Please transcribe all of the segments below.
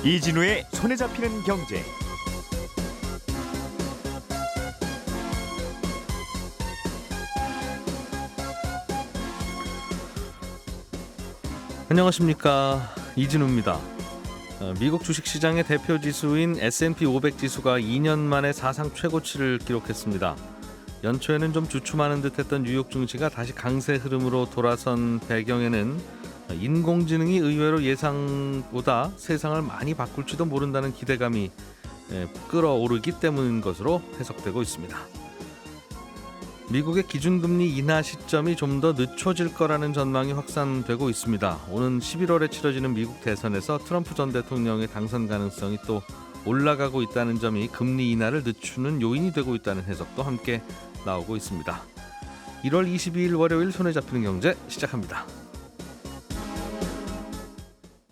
이진우의 손에 잡히는 경제. 안녕하십니까, 이진우입니다. 미국 주식시장의 대표 지수인 S&P 500 지수가 2년 만에 사상 최고치를 기록했습니다. 연초에는 좀 주춤하는 듯했던 뉴욕 증시가 다시 강세 흐름으로 돌아선 배경에는 인공지능이 의외로 예상보다 세상을 많이 바꿀지도 모른다는 기대감이 끌어오르기 때문인 것으로 해석되고 있습니다. 미국의 기준금리 인하 시점이 좀 더 늦춰질 거라는 전망이 확산되고 있습니다. 오는 11월에 치러지는 미국 대선에서 트럼프 전 대통령의 당선 가능성이 또 올라가고 있다는 점이 금리 인하를 늦추는 요인이 되고 있다는 해석도 함께 나오고 있습니다. 1월 22일 월요일 손에 잡히는 경제 시작합니다.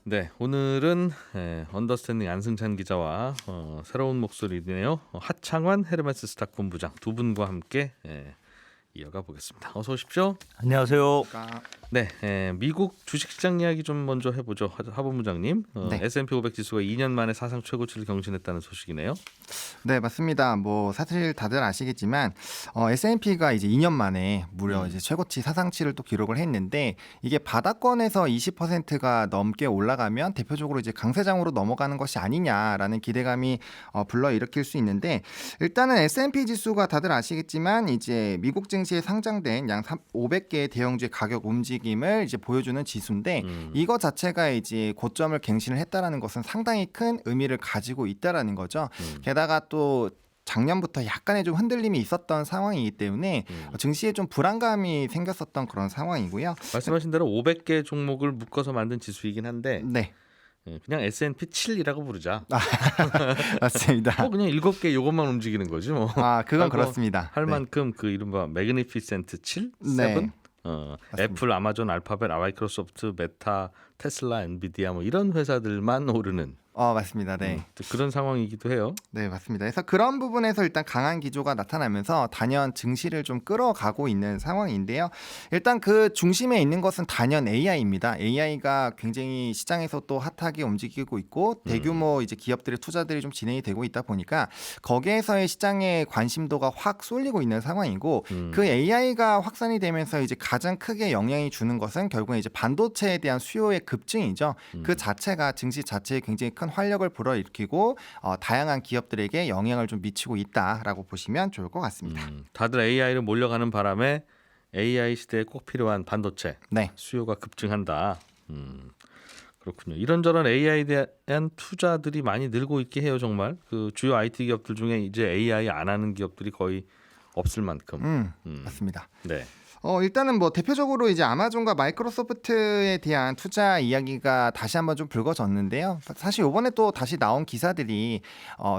네, 오늘은 언더스탠딩 안승찬 기자와 새로운 목소리네요. 하창환 헤르메스 스탁 본부장 두 분과 함께 이어가 보겠습니다. 어서 오십시오. 안녕하세요. 네, 미국 주식시장 이야기 좀 먼저 해보죠. 하 본부장님. 네. S&P 500 지수가 2년 만에 사상 최고치를 경신했다는 소식이네요. 네, 맞습니다. 뭐 사실 다들 아시겠지만 S&P가 이제 2년 만에 무려 이제 최고치 사상치를 또 기록을 했는데, 이게 바닥권에서 20%가 넘게 올라가면 대표적으로 이제 강세장으로 넘어가는 것이 아니냐라는 기대감이 불러일으킬 수 있는데, 일단은 S&P 지수가 다들 아시겠지만 이제 미국 증시에 상장된 양 500개의 대형주의 가격 움직임을 이제 보여주는 지수인데, 이거 자체가 이제 고점을 갱신을 했다라는 것은 상당히 큰 의미를 가지고 있다라는 거죠. 게다가 또 작년부터 약간의 좀 흔들림이 있었던 상황이기 때문에 증시에 좀 불안감이 생겼었던 그런 상황이고요. 말씀하신 대로 500개 종목을 묶어서 만든 지수이긴 한데 네. 그냥 S&P 7이라고 부르자. 맞습니다. 그냥 7개 이것만 움직이는 거지 뭐. 그건 그렇습니다. 할 네. 만큼 그 이른바 매그니피센트 7? 네. 7? 애플, 아마존, 알파벳, 마이크로소프트, 메타, 테슬라, 엔비디아 뭐 이런 회사들만 오르는 맞습니다. 네. 그런 상황이기도 해요. 네, 맞습니다. 그래서 그런 부분에서 일단 강한 기조가 나타나면서 단연 증시를 좀 끌어가고 있는 상황인데요. 일단 그 중심에 있는 것은 단연 AI입니다. AI가 굉장히 시장에서 또 핫하게 움직이고 있고, 대규모 이제 기업들의 투자들이 좀 진행이 되고 있다 보니까 거기에서의 시장의 관심도가 확 쏠리고 있는 상황이고, 그 AI가 확산이 되면서 이제 가장 크게 영향이 주는 것은 결국은 이제 반도체에 대한 수요의 급증이죠. 그 자체가 증시 자체에 굉장히 큰 활력을 불어일으키고 다양한 기업들에게 영향을 좀 미치고 있다라고 보시면 좋을 것 같습니다. 다들 AI로 몰려가는 바람에 AI 시대에 꼭 필요한 반도체 네. 수요가 급증한다. 그렇군요. 이런저런 AI에 대한 투자들이 많이 늘고 있게 해요. 정말 그 주요 IT 기업들 중에 이제 AI 안 하는 기업들이 거의 없을 만큼. 맞습니다. 네. 일단은 뭐 대표적으로 이제 아마존과 마이크로소프트에 대한 투자 이야기가 다시 한번 좀 불거졌는데요. 사실 이번에 또 다시 나온 기사들이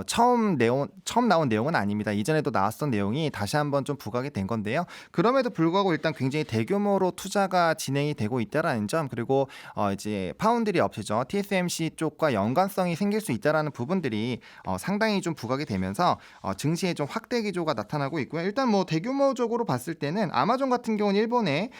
처음 나온 내용은 아닙니다. 이전에도 나왔던 내용이 다시 한번 좀 부각이 된 건데요. 그럼에도 불구하고 일단 굉장히 대규모로 투자가 진행이 되고 있다라는 점, 그리고 이제 파운드리 업체죠. TSMC 쪽과 연관성이 생길 수 있다라는 부분들이 상당히 좀 부각이 되면서 증시에 좀 확대 기조가 나타나고 있고요. 일단 뭐 대규모적으로 봤을 때는 아마존 같은 경우는 일본에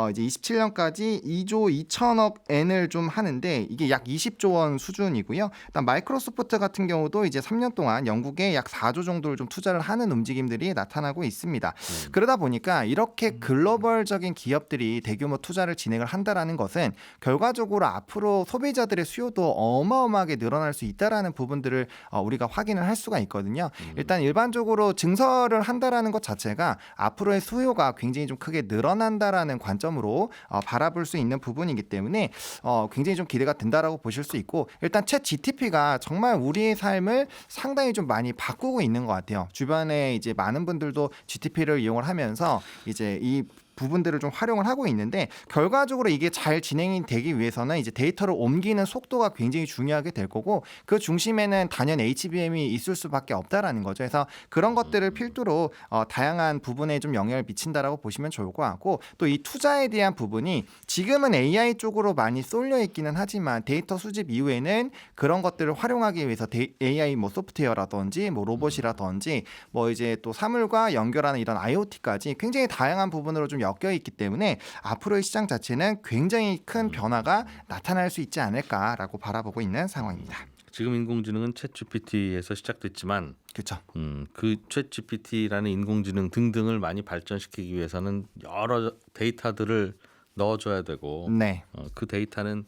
이제 27년까지 2조 2천억 엔을 좀 하는데, 이게 약 20조 원 수준이고요. 일단 마이크로소프트 같은 경우도 이제 3년 동안 영국에 약 4조 정도를 좀 투자를 하는 움직임들이 나타나고 있습니다. 그러다 보니까 이렇게 글로벌적인 기업들이 대규모 투자를 진행을 한다라는 것은 결과적으로 앞으로 소비자들의 수요도 어마어마하게 늘어날 수 있다라는 부분들을 우리가 확인을 할 수가 있거든요. 일단 일반적으로 증설을 한다라는 것 자체가 앞으로의 수요가 굉장히 좀 크게 늘어난다라는 관점으로 바라볼 수 있는 부분이기 때문에 굉장히 좀 기대가 된다라고 보실 수 있고, 일단 챗 GTP가 정말 우리의 삶을 상당히 좀 많이 바꾸고 있는 것 같아요. 주변에 이제 많은 분들도 GTP를 이용을 하면서 이제 이 부분들을 좀 활용을 하고 있는데, 결과적으로 이게 잘 진행이 되기 위해서는 이제 데이터를 옮기는 속도가 굉장히 중요하게 될 거고, 그 중심에는 단연 HBM이 있을 수밖에 없다라는 거죠. 그래서 그런 것들을 필두로 다양한 부분에 좀 영향을 미친다라고 보시면 좋을 것 같고, 또 이 투자에 대한 부분이 지금은 AI 쪽으로 많이 쏠려 있기는 하지만 데이터 수집 이후에는 그런 것들을 활용하기 위해서 AI 뭐 소프트웨어라든지 뭐 로봇이라든지 뭐 이제 또 사물과 연결하는 이런 IoT까지 굉장히 다양한 부분으로 좀 엮여 있기 때문에 앞으로의 시장 자체는 굉장히 큰 변화가 나타날 수 있지 않을까라고 바라보고 있는 상황입니다. 지금 인공지능은 챗GPT에서 시작됐지만 그렇죠. 그 챗GPT라는 인공지능 등등을 많이 발전시키기 위해서는 여러 데이터들을 넣어줘야 되고 네. 그 데이터는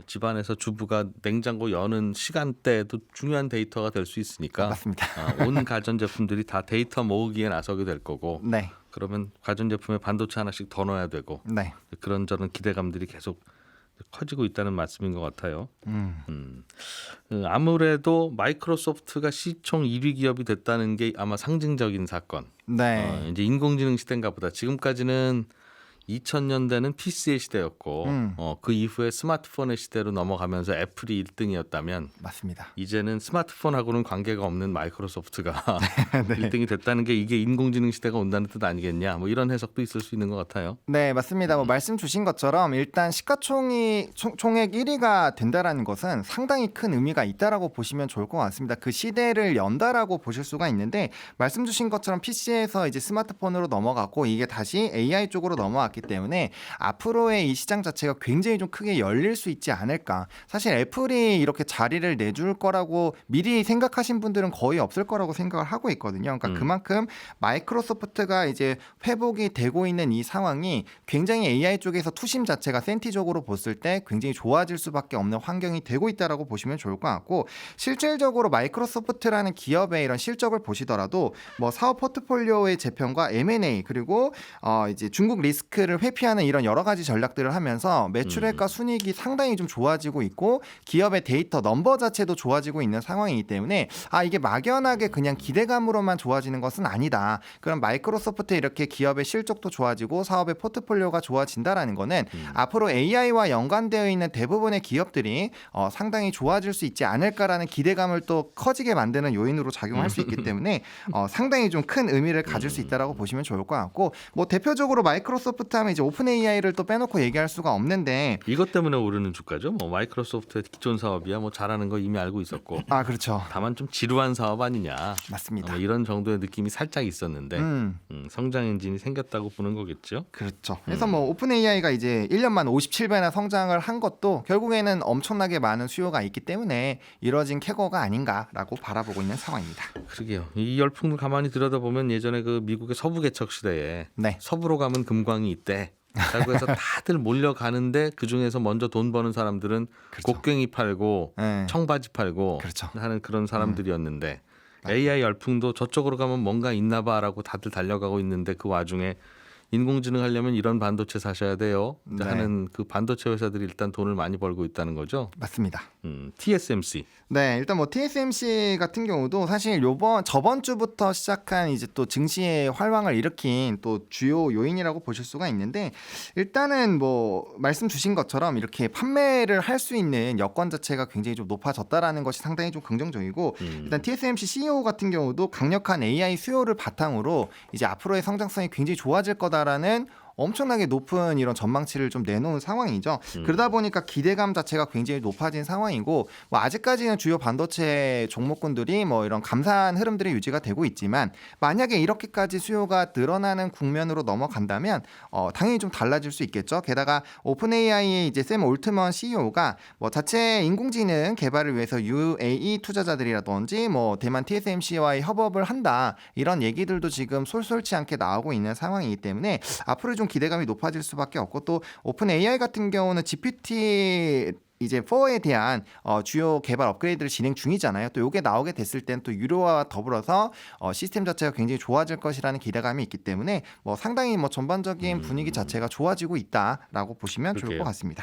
집안에서 주부가 냉장고 여는 시간대에도 중요한 데이터가 될 수 있으니까 맞습니다. 온 가전제품들이 다 데이터 모으기에 나서게 될 거고 네. 그러면 가전제품에 반도체 하나씩 더 넣어야 되고 네. 그런저런 기대감들이 계속 커지고 있다는 말씀인 것 같아요. 아무래도 마이크로소프트가 시총 1위 기업이 됐다는 게 아마 상징적인 사건. 네. 이제 인공지능 시대인가 보다. 지금까지는 2000년대는 PC의 시대였고 그 이후에 스마트폰의 시대로 넘어가면서 애플이 1등이었다면 맞습니다. 이제는 스마트폰하고는 관계가 없는 마이크로소프트가 1등이 됐다는 게 이게 인공지능 시대가 온다는 뜻 아니겠냐. 뭐 이런 해석도 있을 수 있는 것 같아요. 네, 맞습니다. 뭐 말씀 주신 것처럼 일단 시가총액 1위가 된다라는 것은 상당히 큰 의미가 있다라고 보시면 좋을 것 같습니다. 그 시대를 연다라고 보실 수가 있는데 말씀 주신 것처럼 PC에서 이제 스마트폰으로 넘어갔고 이게 다시 AI 쪽으로 넘어왔기 때문에 앞으로의 이 시장 자체가 굉장히 좀 크게 열릴 수 있지 않을까. 사실 애플이 이렇게 자리를 내줄 거라고 미리 생각하신 분들은 거의 없을 거라고 생각을 하고 있거든요. 그러니까 그만큼 마이크로소프트가 이제 회복이 되고 있는 이 상황이 굉장히 AI 쪽에서 투심 자체가 센티적으로 봤을 때 굉장히 좋아질 수밖에 없는 환경이 되고 있다라고 보시면 좋을 것 같고 실질적으로 마이크로소프트라는 기업의 이런 실적을 보시더라도 뭐 사업 포트폴리오의 재편과 M&A 그리고 이제 중국 리스크를 회피하는 이런 여러 가지 전략들을 하면서 매출액과 순이익이 상당히 좀 좋아지고 있고 기업의 데이터 넘버 자체도 좋아지고 있는 상황이기 때문에 이게 막연하게 그냥 기대감으로만 좋아지는 것은 아니다. 그럼 마이크로소프트 이렇게 기업의 실적도 좋아지고 사업의 포트폴리오가 좋아진다라는 거는 앞으로 AI와 연관되어 있는 대부분의 기업들이 상당히 좋아질 수 있지 않을까라는 기대감을 또 커지게 만드는 요인으로 작용할 수 있기 때문에 상당히 좀 큰 의미를 가질 수 있다라고 보시면 좋을 것 같고 뭐 대표적으로 마이크로소프트 하면 이제 오픈 AI를 또 빼놓고 얘기할 수가 없는데 이것 때문에 오르는 주가죠. 뭐 마이크로소프트의 기존 사업이야 뭐 잘하는 거 이미 알고 있었고. 그렇죠. 다만 좀 지루한 사업 아니냐. 맞습니다. 이런 정도의 느낌이 살짝 있었는데 성장 엔진이 생겼다고 보는 거겠죠. 그렇죠. 그래서 뭐 오픈 AI가 이제 1년 만 57배나 성장을 한 것도 결국에는 엄청나게 많은 수요가 있기 때문에 이뤄진 쾌거가 아닌가라고 바라보고 있는 상황입니다. 그러게요. 이 열풍을 가만히 들여다보면 예전에 그 미국의 서부 개척 시대에 네. 서부로 가면 금광이 있대. 라고 해서 다들 몰려가는데 그중에서 먼저 돈 버는 사람들은 그렇죠. 곡괭이 팔고 네. 청바지 팔고 그렇죠. 하는 그런 사람들이었는데 AI 열풍도 저쪽으로 가면 뭔가 있나 봐라고 다들 달려가고 있는데 그 와중에 인공지능 하려면 이런 반도체 사셔야 돼요. 네. 하는 그 반도체 회사들이 일단 돈을 많이 벌고 있다는 거죠. 맞습니다. TSMC. 네, 일단 뭐 TSMC 같은 경우도 사실 저번 주부터 시작한 이제 또 증시의 활황을 일으킨 또 주요 요인이라고 보실 수가 있는데 일단은 뭐 말씀 주신 것처럼 이렇게 판매를 할 수 있는 여건 자체가 굉장히 좀 높아졌다라는 것이 상당히 좀 긍정적이고 일단 TSMC CEO 같은 경우도 강력한 AI 수요를 바탕으로 이제 앞으로의 성장성이 굉장히 좋아질 거다라는 엄청나게 높은 이런 전망치를 좀 내놓은 상황이죠. 그러다 보니까 기대감 자체가 굉장히 높아진 상황이고 뭐 아직까지는 주요 반도체 종목군들이 뭐 이런 감사한 흐름들이 유지가 되고 있지만 만약에 이렇게까지 수요가 늘어나는 국면으로 넘어간다면 당연히 좀 달라질 수 있겠죠. 게다가 오픈 AI의 이제 샘 올트먼 CEO가 뭐 자체 인공지능 개발을 위해서 UAE 투자자들이라든지 뭐 대만 TSMC와의 협업을 한다 이런 얘기들도 지금 솔솔치 않게 나오고 있는 상황이기 때문에 앞으로 좀 기대감이 높아질 수밖에 없고 또 오픈 AI 같은 경우는 GPT 이제 4에 대한 주요 개발 업그레이드를 진행 중이잖아요. 또 이게 나오게 됐을 땐 또 유료화와 더불어서 시스템 자체가 굉장히 좋아질 것이라는 기대감이 있기 때문에 뭐 상당히 뭐 전반적인 분위기 자체가 좋아지고 있다라고 보시면 좋을 것 같습니다.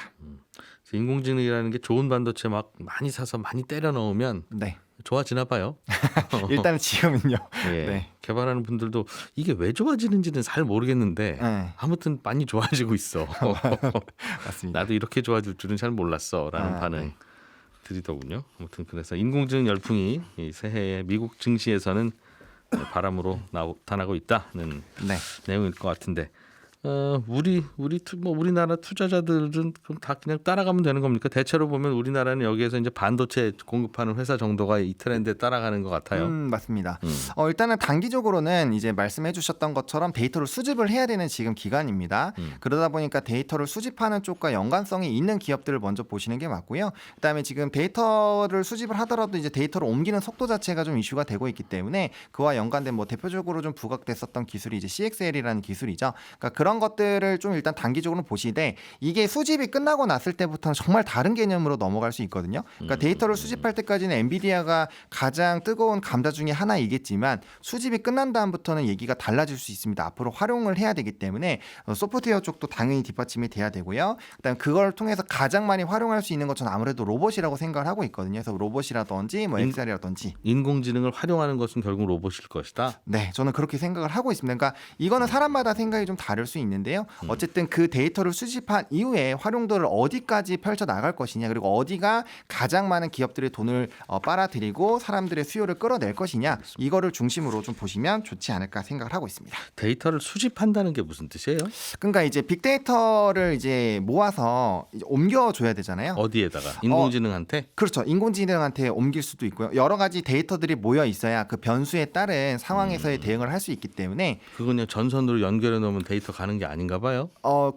인공지능이라는 게 좋은 반도체 막 많이 사서 많이 때려 넣으면 네. 좋아지나 봐요. 일단은 지금은요. 예, 네. 개발하는 분들도 이게 왜 좋아지는지는 잘 모르겠는데 네. 아무튼 많이 좋아지고 있어. 맞습니다. 나도 이렇게 좋아질 줄은 잘 몰랐어라는 반응 들이더군요. 아무튼 그래서 인공지능 열풍이 이 새해에 미국 증시에서는 바람으로 나타나고 있다는 네. 내용일 것 같은데 우리나라 투자자들은 그럼 다 그냥 따라가면 되는 겁니까? 대체로 보면 우리나라는 여기에서 이제 반도체 공급하는 회사 정도가 이 트렌드에 따라가는 것 같아요. 맞습니다. 일단은 단기적으로는 이제 말씀해주셨던 것처럼 데이터를 수집을 해야 되는 지금 기간입니다. 그러다 보니까 데이터를 수집하는 쪽과 연관성이 있는 기업들을 먼저 보시는 게 맞고요. 그다음에 지금 데이터를 수집을 하더라도 이제 데이터를 옮기는 속도 자체가 좀 이슈가 되고 있기 때문에 그와 연관된 뭐 대표적으로 좀 부각됐었던 기술이 이제 CXL이라는 기술이죠. 그러니까 그런 것들을 좀 일단 단기적으로 보시되 이게 수집이 끝나고 났을 때부터는 정말 다른 개념으로 넘어갈 수 있거든요. 그러니까 데이터를 수집할 때까지는 엔비디아가 가장 뜨거운 감자 중에 하나이겠지만 수집이 끝난 다음부터는 얘기가 달라질 수 있습니다. 앞으로 활용을 해야 되기 때문에 소프트웨어 쪽도 당연히 뒷받침이 돼야 되고요. 그다음에 그걸 통해서 가장 많이 활용할 수 있는 것 저는 아무래도 로봇이라고 생각을 하고 있거든요. 그래서 로봇이라든지 뭐 XR이라든지 인공지능을 활용하는 것은 결국 로봇일 것이다. 네, 저는 그렇게 생각을 하고 있습니다. 그러니까 이거는 사람마다 생각이 좀 다를 수 있는데요. 어쨌든 그 데이터를 수집한 이후에 활용도를 어디까지 펼쳐 나갈 것이냐, 그리고 어디가 가장 많은 기업들의 돈을 빨아들이고 사람들의 수요를 끌어낼 것이냐, 이거를 중심으로 좀 보시면 좋지 않을까 생각을 하고 있습니다. 데이터를 수집한다는 게 무슨 뜻이에요? 그러니까 이제 빅데이터를 이제 모아서 이제 옮겨줘야 되잖아요. 어디에다가? 인공지능한테? 그렇죠. 인공지능한테 옮길 수도 있고요. 여러 가지 데이터들이 모여 있어야 그 변수에 따른 상황에서의 대응을 할 수 있기 때문에 그건 그냥 전선으로 연결해 놓으면 데이터 가는 게 아닌가 봐요.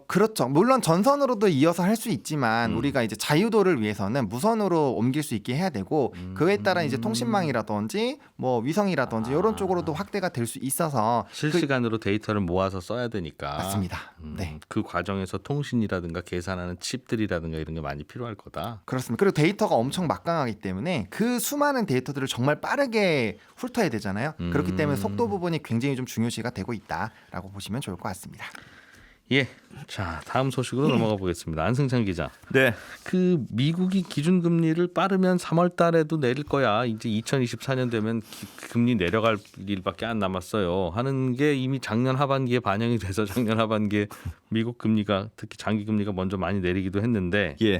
그렇죠. 물론 전선으로도 이어서 할 수 있지만 우리가 이제 자유도를 위해서는 무선으로 옮길 수 있게 해야 되고 그에 따라 이제 통신망이라든지 뭐 위성이라든지 이런 쪽으로도 확대가 될 수 있어서 실시간으로 데이터를 모아서 써야 되니까. 맞습니다. 네. 그 과정에서 통신이라든가 계산하는 칩들이라든가 이런 게 많이 필요할 거다. 그렇습니다. 그리고 데이터가 엄청 막강하기 때문에 그 수많은 데이터들을 정말 빠르게 훑어야 되잖아요. 그렇기 때문에 속도 부분이 굉장히 좀 중요시가 되고 있다라고 보시면 좋을 것 같습니다. 예. 자, 다음 소식으로 넘어가 보겠습니다. 안승찬 기자. 네. 그 미국이 기준금리를 빠르면 3월 달에도 내릴 거야. 이제 2024년 되면 금리 내려갈 일밖에 안 남았어요. 하는 게 이미 작년 하반기에 반영이 돼서 작년 하반기에 미국 금리가 특히 장기 금리가 먼저 많이 내리기도 했는데 예.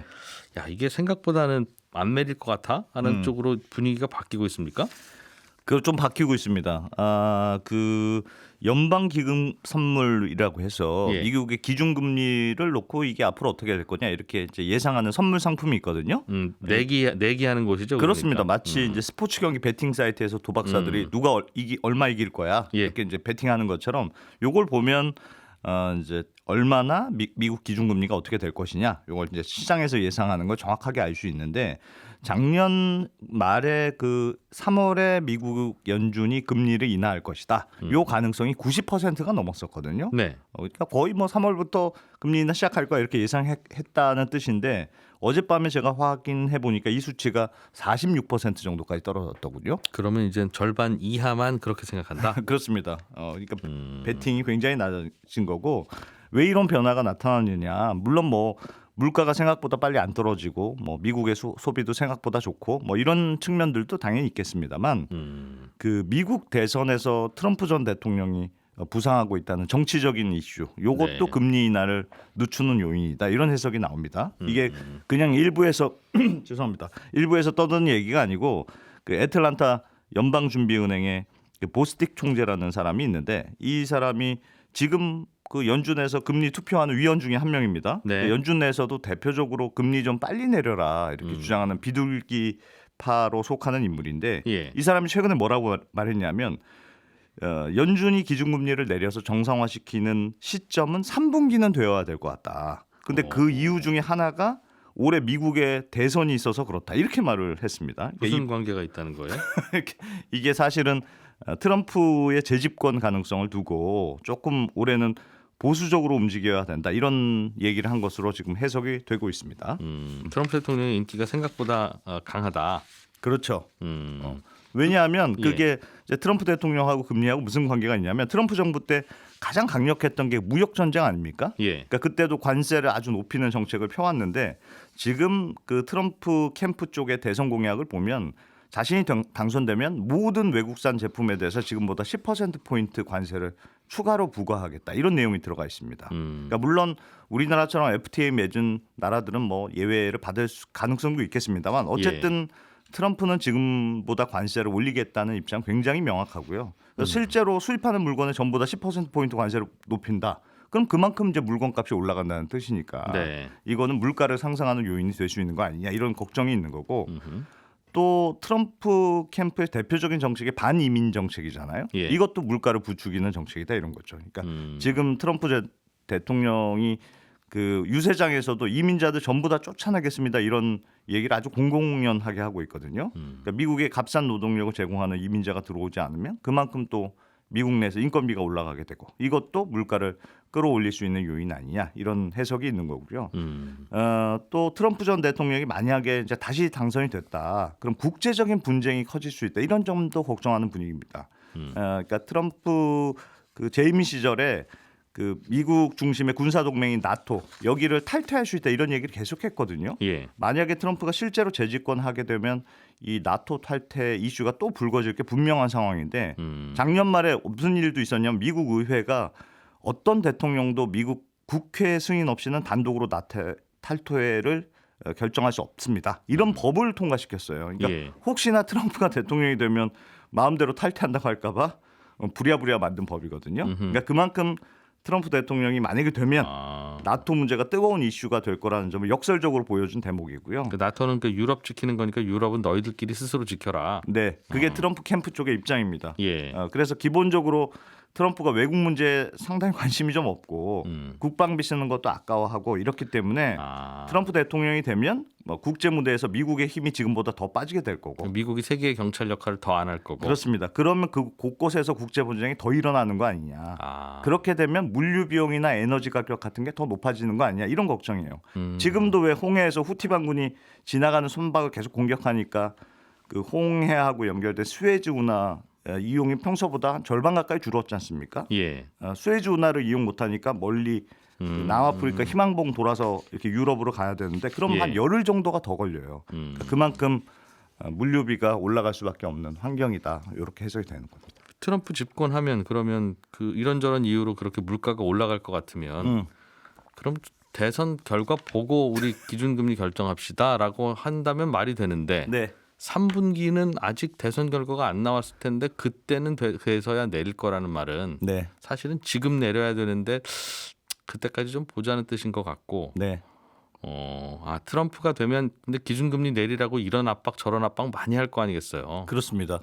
야, 이게 생각보다는 안 내릴 것 같아? 하는 쪽으로 분위기가 바뀌고 있습니까? 그거 좀 바뀌고 있습니다. 그 연방 기금 선물이라고 해서 예. 미국의 기준금리를 놓고 이게 앞으로 어떻게 될 거냐 이렇게 이제 예상하는 선물 상품이 있거든요. 내기하는 곳이죠. 그렇습니다. 그러니까. 마치 이제 스포츠 경기 베팅 사이트에서 도박사들이 누가 얼마 이길 거야 예. 이렇게 이제 베팅하는 것처럼 요걸 보면 이제 얼마나 미국 기준금리가 어떻게 될 것이냐 요걸 이제 시장에서 예상하는 걸 정확하게 알 수 있는데 작년 말에 그 3월에 미국 연준이 금리를 인하할 것이다. 요 가능성이 90%가 넘었었거든요. 네. 그러니까 거의 뭐 3월부터 금리 인하 시작할 거야 이렇게 예상했다는 뜻인데 어젯밤에 제가 확인해 보니까 이 수치가 46% 정도까지 떨어졌더군요. 그러면 이제 절반 이하만 그렇게 생각한다. 그렇습니다. 그러니까 베팅이 굉장히 낮아진 거고 왜 이런 변화가 나타나느냐. 물론 뭐 물가가 생각보다 빨리 안 떨어지고 뭐 미국의 소비도 생각보다 좋고 뭐 이런 측면들도 당연히 있겠습니다만 그 미국 대선에서 트럼프 전 대통령이 부상하고 있다는 정치적인 이슈 요것도 네. 금리 금리 인하를 늦추는 요인이다 이런 해석이 나옵니다. 이게 그냥 일부에서 죄송합니다. 일부에서 떠드는 얘기가 아니고 그 애틀란타 연방준비은행의 그 보스틱 총재라는 사람이 있는데 이 사람이 지금 그 연준에서 금리 투표하는 위원 중에 한 명입니다. 네. 연준 내에서도 대표적으로 금리 좀 빨리 내려라 이렇게 주장하는 비둘기파로 속하는 인물인데 예. 이 사람이 최근에 뭐라고 말했냐면 연준이 기준금리를 내려서 정상화시키는 시점은 3분기는 되어야 될 것 같다. 근데 그 이유 중에 하나가 올해 미국의 대선이 있어서 그렇다. 이렇게 말을 했습니다. 무슨 관계가 있다는 거예요? 이게 사실은 트럼프의 재집권 가능성을 두고 조금 올해는 보수적으로 움직여야 된다. 이런 얘기를 한 것으로 지금 해석이 되고 있습니다. 트럼프 대통령의 인기가 생각보다 강하다. 그렇죠. 왜냐하면 그게 이제 트럼프 대통령하고 금리하고 무슨 관계가 있냐면 트럼프 정부 때 가장 강력했던 게 무역 전쟁 아닙니까? 예. 그러니까 그때도 관세를 아주 높이는 정책을 펴왔는데 지금 그 트럼프 캠프 쪽의 대선 공약을 보면 자신이 당선되면 모든 외국산 제품에 대해서 지금보다 10%포인트 관세를 추가로 부과하겠다. 이런 내용이 들어가 있습니다. 그러니까 물론 우리나라처럼 FTA 맺은 나라들은 뭐 예외를 받을 가능성도 있겠습니다만 어쨌든 트럼프는 지금보다 관세를 올리겠다는 입장 굉장히 명확하고요. 실제로 수입하는 물건에 전보다 10%포인트 관세를 높인다. 그럼 그만큼 이제 물건값이 올라간다는 뜻이니까 네. 이거는 물가를 상승하는 요인이 될 수 있는 거 아니냐 이런 걱정이 있는 거고 음흠. 또 트럼프 캠프의 대표적인 정책이 반이민 정책이잖아요. 예. 이것도 물가를 부추기는 정책이다 이런 거죠. 그러니까 지금 트럼프 대통령이 그 유세장에서도 이민자들 전부 다 쫓아내겠습니다 이런 얘기를 아주 공공연하게 하고 있거든요. 그러니까 미국에 값싼 노동력을 제공하는 이민자가 들어오지 않으면 그만큼 또 미국 내에서 인건비가 올라가게 되고 이것도 물가를 끌어올릴 수 있는 요인 아니냐 이런 해석이 있는 거고요. 또 트럼프 전 대통령이 만약에 이제 다시 당선이 됐다, 그럼 국제적인 분쟁이 커질 수 있다 이런 점도 걱정하는 분위기입니다. 그러니까 트럼프 그 재임 시절에 그 미국 중심의 군사 동맹인 나토 여기를 탈퇴할 수 있다 이런 얘기를 계속했거든요. 예. 만약에 트럼프가 실제로 재집권하게 되면 이 나토 탈퇴 이슈가 또 불거질 게 분명한 상황인데 작년 말에 무슨 일도 있었냐면 미국 의회가 어떤 대통령도 미국 국회 승인 없이는 단독으로 탈퇴를 결정할 수 없습니다. 이런 법을 통과시켰어요. 그러니까 예. 혹시나 트럼프가 대통령이 되면 마음대로 탈퇴한다고 할까 봐 부랴부랴 만든 법이거든요. 그러니까 그만큼 트럼프 대통령이 만약에 되면 나토 문제가 뜨거운 이슈가 될 거라는 점을 역설적으로 보여준 대목이고요. 그 나토는 그 유럽 지키는 거니까 유럽은 너희들끼리 스스로 지켜라. 네, 그게 트럼프 캠프 쪽의 입장입니다. 예. 그래서 기본적으로 트럼프가 외국 문제에 상당히 관심이 좀 없고 국방비 쓰는 것도 아까워하고 이렇기 때문에 트럼프 대통령이 되면 뭐 국제 무대에서 미국의 힘이 지금보다 더 빠지게 될 거고 미국이 세계의 경찰 역할을 더 안 할 거고. 그렇습니다. 그러면 그 곳곳에서 국제 분쟁이 더 일어나는 거 아니냐. 그렇게 되면 물류 비용이나 에너지 가격 같은 게 더 높아지는 거 아니냐 이런 걱정이에요. 지금도 왜 홍해에서 후티 반군이 지나가는 선박을 계속 공격하니까 그 홍해하고 연결된 스웨즈 운하 이용이 평소보다 한 절반 가까이 줄었지 않습니까? 예. 스웨즈 운하를 이용 못하니까 멀리 그 남아프리카 희망봉 돌아서 이렇게 유럽으로 가야 되는데 그럼 예. 한 열흘 정도가 더 걸려요. 그러니까 그만큼 물류비가 올라갈 수밖에 없는 환경이다. 이렇게 해석이 되는 겁니다. 트럼프 집권하면 그러면 그 이런저런 이유로 그렇게 물가가 올라갈 것 같으면 그럼 대선 결과 보고 우리 기준금리 결정합시다라고 한다면 말이 되는데 네. 3분기는 아직 대선 결과가 안 나왔을 텐데 그때는 돼서야 내릴 거라는 말은 네. 사실은 지금 내려야 되는데 그때까지 좀 보자는 뜻인 것 같고 네. 트럼프가 되면 근데 기준금리 내리라고 이런 압박 저런 압박 많이 할 거 아니겠어요. 그렇습니다.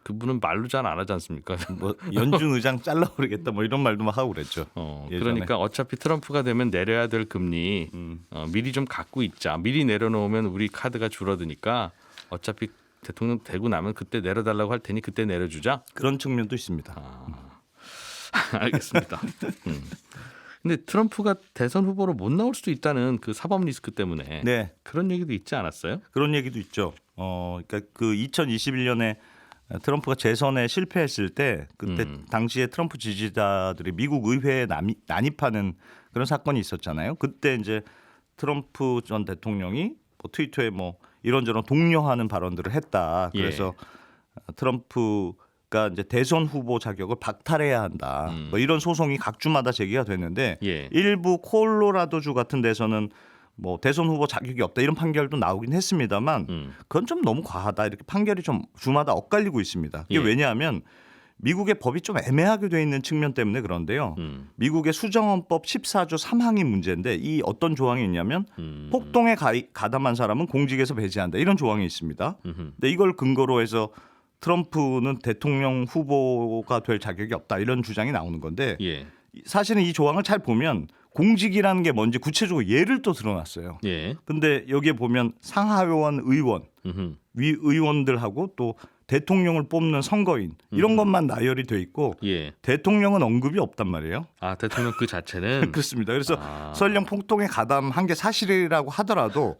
그분은 말로 잘 안 하지 않습니까? 뭐 연준 의장 잘라버리겠다 뭐 이런 말도 막 하고 그랬죠. 예전에. 그러니까 어차피 트럼프가 되면 내려야 될 금리 미리 좀 갖고 있자. 미리 내려놓으면 우리 카드가 줄어드니까 어차피 대통령 되고 나면 그때 내려달라고 할 테니 그때 내려주자. 그런 측면도 있습니다. 알겠습니다. 근데 트럼프가 대선 후보로 못 나올 수도 있다는 그 사법 리스크 때문에 네. 그런 얘기도 있지 않았어요? 그런 얘기도 있죠. 그러니까 그 2021년에 트럼프가 재선에 실패했을 때 그때 당시에 트럼프 지지자들이 미국 의회에 난입하는 그런 사건이 있었잖아요. 그때 이제 트럼프 전 대통령이 뭐 트위터에 뭐 이런저런 독려하는 발언들을 했다. 그래서 트럼프가 이제 대선 후보 자격을 박탈해야 한다. 뭐 이런 소송이 각 주마다 제기가 됐는데 일부 콜로라도주 같은 데서는 뭐 대선 후보 자격이 없다 이런 판결도 나오긴 했습니다만 그건 좀 너무 과하다 이렇게 판결이 좀 주마다 엇갈리고 있습니다. 이게 왜냐하면 미국의 법이 좀 애매하게 돼 있는 측면 때문에 그런데요. 미국의 수정헌법 14조 3항이 문제인데 이 어떤 조항이 있냐면 폭동에 가담한 사람은 공직에서 배제한다 이런 조항이 있습니다. 근데 이걸 근거로 해서 트럼프는 대통령 후보가 될 자격이 없다 이런 주장이 나오는 건데 사실은 이 조항을 잘 보면 공직이라는 게 뭔지 구체적으로 예를 또 드러났어요. 근데 여기에 보면 상하원 의원, 위 의원들하고 또 대통령을 뽑는 선거인 이런 것만 나열이 돼 있고 대통령은 언급이 없단 말이에요. 대통령 그 자체는 그렇습니다. 그래서 설령 폭동에 가담한 게 사실이라고 하더라도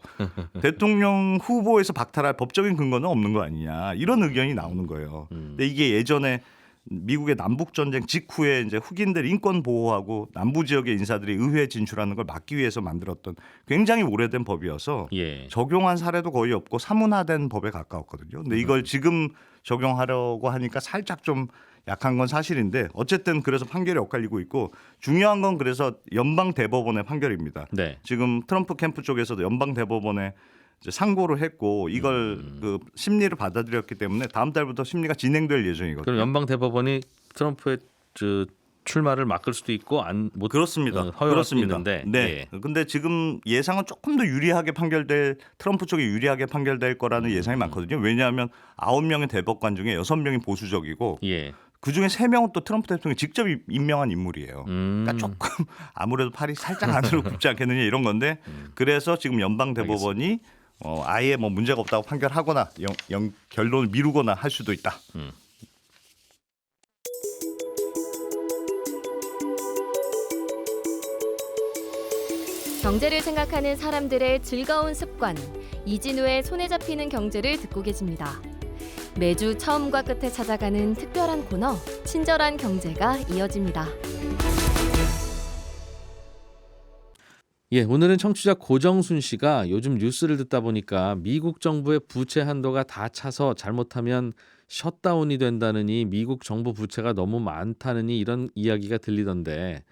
대통령 후보에서 박탈할 법적인 근거는 없는 거 아니냐 이런 의견이 나오는 거예요. 근데 이게 예전에 미국의 남북 전쟁 직후에 이제 흑인들 인권 보호하고 남부 지역의 인사들이 의회에 진출하는 걸 막기 위해서 만들었던 굉장히 오래된 법이어서 적용한 사례도 거의 없고 사문화된 법에 가까웠거든요. 근데 이걸 지금 적용하려고 하니까 살짝 좀 약한 건 사실인데 어쨌든 그래서 판결이 엇갈리고 있고 중요한 건 그래서 연방 대법원의 판결입니다. 지금 트럼프 캠프 쪽에서도 연방 대법원에 이제 상고를 했고 이걸 그 심리를 받아들였기 때문에 다음 달부터 심리가 진행될 예정이거든요. 그럼 연방 대법원이 트럼프의 출마를 막을 수도 있고 못 그렇습니다. 허용할 수도 있는데. 네. 근데 지금 예상은 조금 더 유리하게 판결될 트럼프 쪽이 유리하게 판결될 거라는 예상이 많거든요. 왜냐하면 9명의 대법관 중에 6명이 보수적이고 예. 그 중에 3명은 또 트럼프 대통령이 직접 임명한 인물이에요. 음. 그러니까 조금 아무래도 팔이 살짝 안으로 굽지 않겠느냐 이런 건데 그래서 지금 연방 대법원이 아예 뭐 문제가 없다고 판결하거나 결론을 미루거나 할 수도 있다. 경제를 생각하는 사람들의 즐거운 습관, 이진우의 손에 잡히는 경제를 듣고 계십니다. 매주 처음과 끝에 찾아가는 특별한 코너, 친절한 경제가 이어집니다. 예, 오늘은 청취자 고정순 씨가 요즘 뉴스를 듣다 보니까 미국 정부의 부채 한도가 다 차서 잘못하면 셧다운이 된다느니 미국 정부 부채가 너무 많다느니 이런 이야기가 들리던데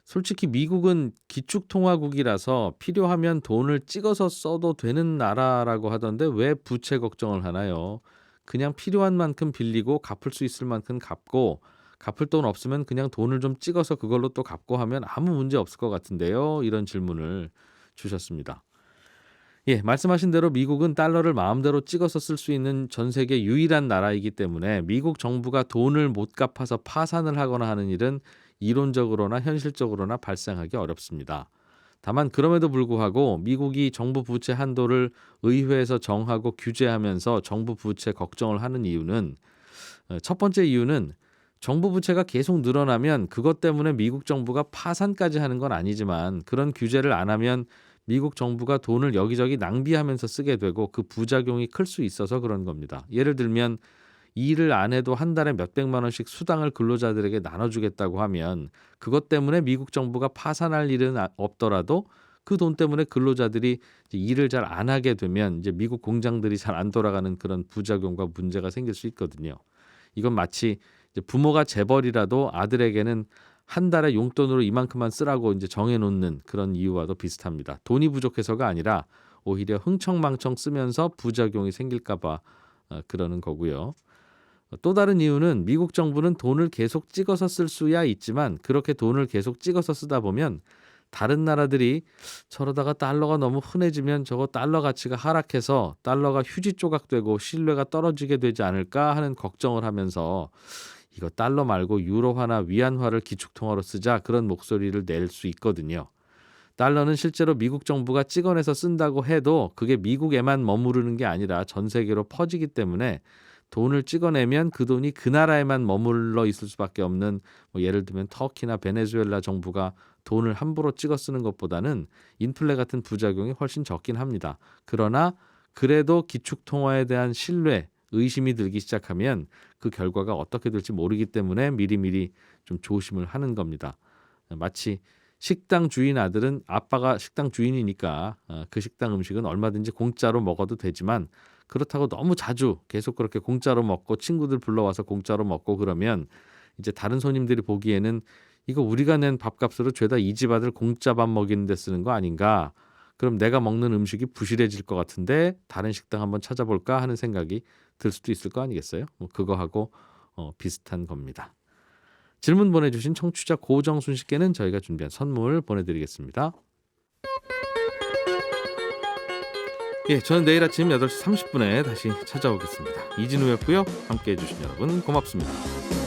솔직히 미국은 기축통화국이라서 필요하면 돈을 찍어서 써도 되는 나라라고 하던데 왜 부채 걱정을 하나요? 그냥 필요한 만큼 빌리고 갚을 수 있을 만큼 갚고 갚을 돈 없으면 그냥 돈을 좀 찍어서 그걸로 또 갚고 하면 아무 문제 없을 것 같은데요. 이런 질문을 주셨습니다. 예, 말씀하신 대로 미국은 달러를 마음대로 찍어서 쓸 수 있는 전 세계 유일한 나라이기 때문에 미국 정부가 돈을 못 갚아서 파산을 하거나 하는 일은 이론적으로나 현실적으로나 발생하기 어렵습니다. 다만 그럼에도 불구하고 미국이 정부 부채 한도를 의회에서 정하고 규제하면서 정부 부채 걱정을 하는 이유는 첫 번째 이유는 정부 부채가 계속 늘어나면 그것 때문에 미국 정부가 파산까지 하는 건 아니지만 그런 규제를 안 하면 미국 정부가 돈을 여기저기 낭비하면서 쓰게 되고 그 부작용이 클 수 있어서 그런 겁니다. 예를 들면 일을 안 해도 한 달에 몇백만 원씩 수당을 근로자들에게 나눠주겠다고 하면 그것 때문에 미국 정부가 파산할 일은 없더라도 그 돈 때문에 근로자들이 이제 일을 잘 안 하게 되면 이제 미국 공장들이 잘 안 돌아가는 그런 부작용과 문제가 생길 수 있거든요. 이건 마치 이제 부모가 재벌이라도 아들에게는 한 달에 용돈으로 이만큼만 쓰라고 이제 정해놓는 그런 이유와도 비슷합니다. 돈이 부족해서가 아니라 오히려 흥청망청 쓰면서 부작용이 생길까봐 그러는 거고요. 또 다른 이유는 미국 정부는 돈을 계속 찍어서 쓸 수야 있지만 그렇게 돈을 계속 찍어서 쓰다 보면 다른 나라들이 저러다가 달러가 너무 흔해지면 저거 달러 가치가 하락해서 달러가 휴지 조각되고 신뢰가 떨어지게 되지 않을까 하는 걱정을 하면서 이거 달러 말고 유로화나 위안화를 기축통화로 쓰자 그런 목소리를 낼 수 있거든요. 달러는 실제로 미국 정부가 찍어내서 쓴다고 해도 그게 미국에만 머무르는 게 아니라 전 세계로 퍼지기 때문에 돈을 찍어내면 그 돈이 그 나라에만 머물러 있을 수밖에 없는 예를 들면 터키나 베네수엘라 정부가 돈을 함부로 찍어 쓰는 것보다는 인플레 같은 부작용이 훨씬 적긴 합니다. 그러나 그래도 기축통화에 대한 신뢰, 의심이 들기 시작하면 그 결과가 어떻게 될지 모르기 때문에 미리미리 좀 조심을 하는 겁니다. 마치 식당 주인 아들은 아빠가 식당 주인이니까 그 식당 음식은 얼마든지 공짜로 먹어도 되지만 그렇다고 너무 자주 계속 그렇게 공짜로 먹고 친구들 불러와서 공짜로 먹고 그러면 이제 다른 손님들이 보기에는 이거 우리가 낸 밥값으로 죄다 이 집 아들 공짜 밥 먹이는 데 쓰는 거 아닌가? 그럼 내가 먹는 음식이 부실해질 것 같은데 다른 식당 한번 찾아볼까 하는 생각이 들 수도 있을 거 아니겠어요? 그거하고 비슷한 겁니다. 질문 보내주신 청취자 고정순 씨께는 저희가 준비한 선물 보내드리겠습니다. 예, 저는 내일 아침 8시 30분에 다시 찾아오겠습니다. 이진우였고요. 함께해 주신 여러분 고맙습니다.